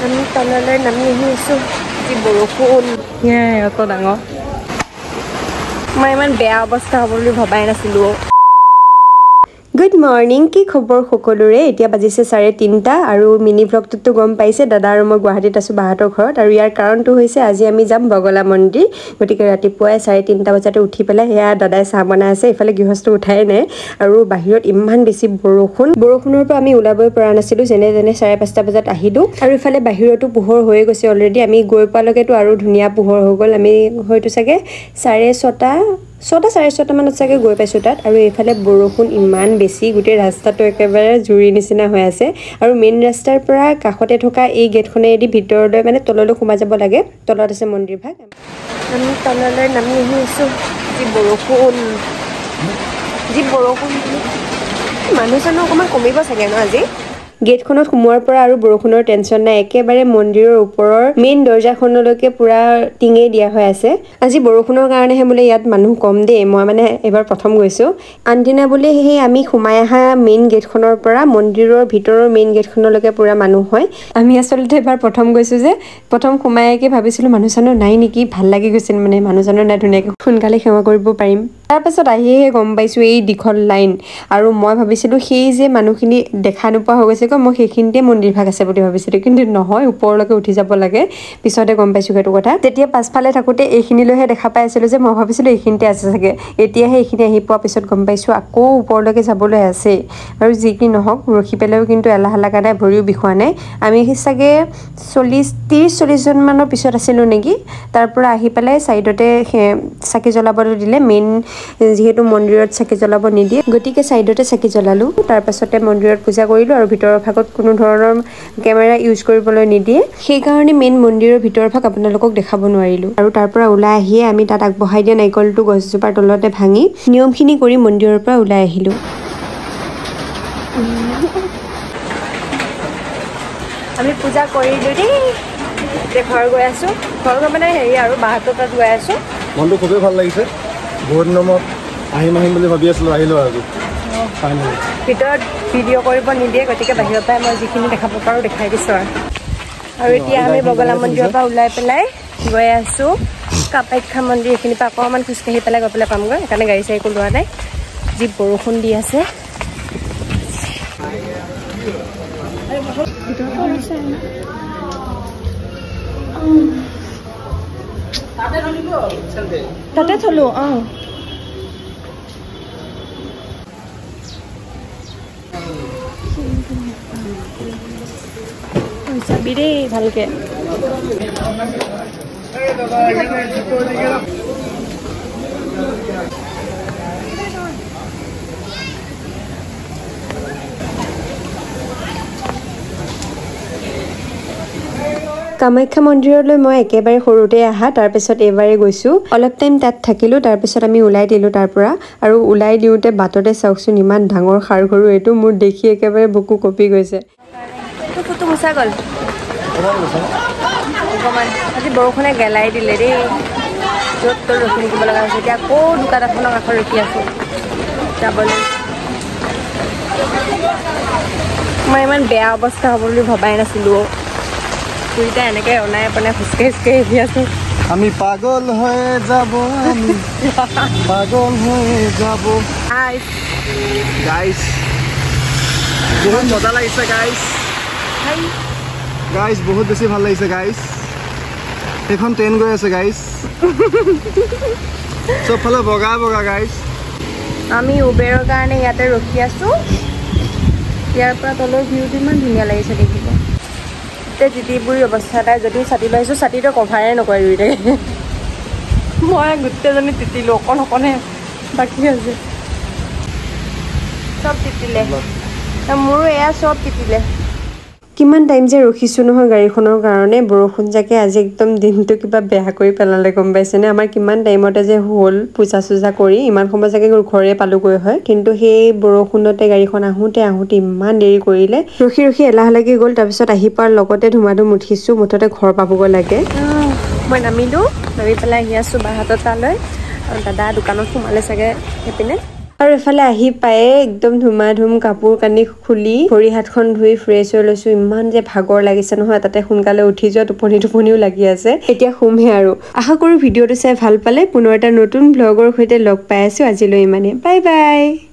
আমি তললৈ নামি আহিছোঁ যি বৰষুণ অত ডাঙৰ মই ইমান বেয়া অৱস্থা হ'ব বুলি ভবাই নাছিলোঁ গুড মৰ্নিং কি খবৰ সকলোৰে এতিয়া বাজিছে 3:30 আৰু মিনি ব্লগটোতো গম পাইছে দাদা আৰু মই গুৱাহাটীত আছোঁ বাহাতৰ ঘৰত আৰু ইয়াৰ কাৰণটো হৈছে আজি আমি যাম বগলা মন্দিৰ গতিকে ৰাতিপুৱাই 3:30 বজাতে উঠি পেলাই সেয়া দাদাই চাহ বনাই আছে ইফালে গৃহস্থ উঠাই নাই আৰু বাহিৰত ইমান বেছি বৰষুণৰ পৰা আমি ওলাবই পৰা নাছিলোঁ যেনে 5:30 বজাত আহিলোঁ আৰু ইফালে বাহিৰতো পোহৰ হৈ গৈছে অলৰেডি আমি গৈ পালৈকেতো আৰু ধুনীয়া পোহৰ হৈ গ'ল আমি হয়তো চাগে 6:30 মানত চাগে গৈ পাইছোঁ তাত আৰু এইফালে বৰষুণ ইমান বেছি গোটেই ৰাস্তাটো একেবাৰে জুৰি নিচিনা হৈ আছে আৰু মেইন ৰাস্তাৰ পৰা কাষতে থকা এই গেটখনেদি ভিতৰলৈ মানে তললৈ সোমাই যাব লাগে তলত আছে মন্দিৰ ভাগ আমি তললৈ নামি আহিছোঁ যি বৰষুণ মানুহ চানুহ অকণমান কমিব চাগে ন আজি গেটখনত সোমোৱাৰ পৰা আৰু বৰষুণৰ টেনচন নাই একেবাৰে মন্দিৰৰ ওপৰৰ মেইন দৰ্জাখনলৈকে পুৰা টিঙে দিয়া হৈ আছে আজি বৰষুণৰ কাৰণেহে বোলে ইয়াত মানুহ কম দেই মই মানে এবাৰ প্ৰথম গৈছোঁ আনদিনা বোলে সেই আমি সোমাই অহা মেইন গেটখনৰ পৰা মন্দিৰৰ ভিতৰৰ মেইন গেটখনলৈকে পুৰা মানুহ হয় আমি আচলতে এবাৰ প্ৰথম গৈছোঁ যে প্ৰথম সোমাইকে ভাবিছিলোঁ মানুহ চানুহ নাই নেকি ভাল লাগি গৈছিল মানে মানুহ চানুহ নাই ধুনীয়াকৈ সোনকালে সেৱা কৰিব পাৰিম তাৰপাছত আহিহে গম পাইছোঁ এই দীঘল লাইন আৰু মই ভাবিছিলোঁ সেই যে মানুহখিনি দেখা নোপোৱা হৈ গৈছে মই সেইখিনিতে মন্দিৰ ভাগ আছে বুলি ভাবিছিলোঁ কিন্তু নহয় ওপৰলৈকে উঠি যাব লাগে পিছতে গম পাইছোঁ সেইটো কথা তেতিয়া পাছফালে থাকোঁতে এইখিনিলৈহে দেখা পাই আছিলোঁ যে মই ভাবিছিলোঁ এইখিনিতে আছে চাগে এতিয়াহে এইখিনি আহি পোৱাৰ পিছত গম পাইছোঁ আকৌ ওপৰলৈকে যাবলৈ আছে আৰু যি কি নহওক ৰখি পেলাইও কিন্তু এলাহ লগা নাই ভৰিও বিষোৱা নাই আমি চাগে 30-40 জনমানৰ পিছত আছিলোঁ নেকি তাৰ পৰা আহি পেলাই ছাইডতে চাকি জ্বলাবলৈ দিলে মেইন যিহেতু মন্দিৰত চাকি জ্বলাব নিদিয়ে গতিকে ছাইডতে চাকি জ্বলালোঁ তাৰপাছতে মন্দিৰত পূজা কৰিলোঁ আৰু ভিতৰৰ ভাগত কোনো ধৰণৰ কেমেৰা ইউজ কৰিবলৈ নিদিয়ে সেইকাৰণে মেইন মন্দিৰৰ ভিতৰৰ ভাগ আপোনালোকক দেখাব নোৱাৰিলোঁ আৰু তাৰ পৰা ওলাই আহিয়ে আমি তাত আগবঢ়াই দিয়া নাৰিকলটো গছজোপাৰ তলতে ভাঙি নিয়মখিনি কৰি মন্দিৰৰ পৰা ওলাই আহিলোঁ আমি পূজা কৰিলোঁ দেই এতিয়া ঘৰ গৈ আছোঁ ঘৰ গৈ মানে হেৰি আৰু বাহঁতৰ তাত গৈ আছোঁ মনটো খুবেই ভাল লাগিছে বহুত দিনত আহিম বুলি ভাবি আছিলোঁ আহিলোঁ আৰু ভিতৰত ভিডিঅ' কৰিব নিদিয়ে গতিকে বাহিৰৰ পৰাই মই যিখিনি দেখাব পাৰোঁ দেখাই দিছোঁ আৰু এতিয়া আমি বগলা মন্দিৰৰ পৰা ওলাই পেলাই গৈ আছোঁ কামাখ্যা মন্দিৰ এইখিনিৰ পৰা অকণমান খোজকাঢ়ি পেলাই গৈ পেলাই পামগৈ সেইকাৰণে গাড়ী চাড়ী কোলোৱা নাই যি বৰষুণ দি আছে তাতে থলোঁ চাবি দেই ভালকে কামাখ্যা মন্দিৰলৈ মই একেবাৰে সৰুতে অহা তাৰপিছত এইবাৰে গৈছোঁ অলপ টাইম তাত থাকিলোঁ তাৰপিছত আমি ওলাই দিলোঁ তাৰ পৰা আৰু ওলাই দিওঁতে বাটতে চাওকচোন ইমান ডাঙৰ সাৰ গৰু এইটো মোৰ দেখি একেবাৰে বুকু কঁপি গৈছে ফটো মোচা গ'ল অকণমান আজি বৰষুণে গেলাই দিলে দেই য'ত ত'ত ৰখি থাকিব লগা হৈছে এতিয়া আকৌ দোকান এখনৰ কাষত ৰখি আছোঁ যাবলৈ মই ইমান বেয়া অৱস্থা হ'ব বুলি ভবাই নাছিলোঁ দুইটা এনেকৈ অনাই বনাই খোজকাঢ়ি আহি আছোঁ আমি পাগল হৈ যাব গাইজ বহুত মজা লাগিছে গাইজ বহুত বেছি ভাল লাগিছে গাইজ সেইখন ট্ৰেইন গৈ আছে গাইজ চবফালে বগা গাইজ আমি উবেৰৰ কাৰণে ইয়াতে ৰখি আছোঁ ইয়াৰ পৰা তলৰ ভিউটো ইমান ধুনীয়া লাগিছে দেখিব এতিয়া জিতিবুৰি অৱস্থা এটা যদিও ছাতি লৈ আহিছোঁ ছাতিটো কভাৰে নকৰে দুইটাই মই গোটেইজনী তিতিলোঁ অকণে বাকী আছে চব তিতিলে মোৰো এয়া চব তিতিলে কিমান টাইম যে ৰখিছোঁ নহয় গাড়ীখনৰ কাৰণে বৰষুণ জাকে আজি একদম দিনটো কিবা বেয়া কৰি পেলালে গম পাইছেনে আমাৰ কিমান টাইমতে যে হ'ল পূজা চূজা কৰি ইমান সময় জাগে ঘৰে পালোগৈ হয় কিন্তু সেই বৰষুণতে গাড়ীখন আহোঁতে ইমান দেৰি কৰিলে ৰখি এলাহ লাগি গ'ল তাৰপিছত আহি পোৱাৰ লগতে ধুমাধুম উঠিছোঁ মুঠতে ঘৰ পাবগৈ লাগে মই নামিলোঁ নামি পেলাই আহি আছোঁ বাহঁতৰ তালৈ আৰু দাদা দোকানত সোমালে চাগে সেইপিনে আৰু এফালে আহি পায়ে একদম ধুমাধুম কাপোৰ কানি খুলি ভৰি হাতখন ধুই ফ্ৰেছ হৈ লৈছো ইমান যে ভাগৰ লাগিছে নহয় তাতে সোনকালে উঠি যোৱা টোপনিও লাগি আছে এতিয়া শুমহে আৰু আশা কৰো ভিডিঅ'টো চাই ভাল পালে পুনৰ এটা নতুন ব্লগৰ সৈতে লগ পাই আছো আজিলৈ ইমানে বাই বাই